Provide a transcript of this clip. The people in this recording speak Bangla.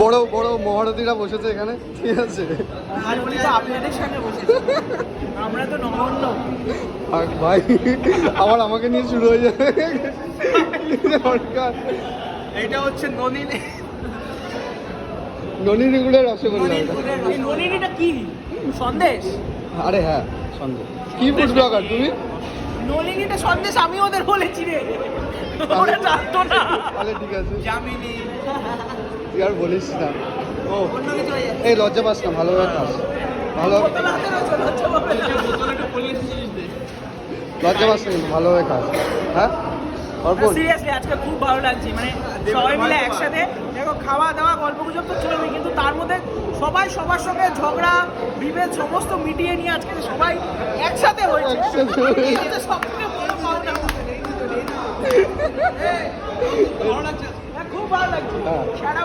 বড় বড় মহারথীরা বসেছে এখানে, ঠিক আছে? আপনাদের সামনে বসেছি, আমরা তো নগণ্য। আর ভাই আবার আমাকে নিয়ে শুরু হয়ে যাবে। এটা হচ্ছে ননিনী। ননিনীগুলোর রসগোল্লা। এই ননিনীটা কি সন্দেশ? আরে হ্যাঁ, সন্দেশ। কি ফুড ব্লগার তুমি? নলিনীটা সন্দেশ আমি ওদের বলেছি রে, ওরা জানতো না। তাহলে ঠিক আছে, জামিনী তুই আর বলিস না। ও অন্য কিছু হয়ে যাচ্ছে। এই লজ্জা পাস না, ভালোভাবে খাস, ভালো বোতল হাতে রয়েছে, লজ্জা পাবে না। লজ্জা পাস না কিন্তু ভালোভাবে খাস। হ্যাঁ অর্পণ, সিরিয়াসলি আজকে খুব ভালো লাগছে, মানে সবাই মিলে একসাথে দেখো, খাওয়া দাওয়া গল্প গুজব তো চলবে, কিন্তু তার মধ্যে সবাই সবার সঙ্গে ঝগড়া বিভেদ সমস্ত মিটিয়ে নিয়ে আজকে সবাই একসাথে হয়েছে। একসাথে হয়েছে। এই হচ্ছে সবথেকে বড় পাওনা। ভালো লাগছে, খুব ভালো লাগছে। হ্যাঁ। সারা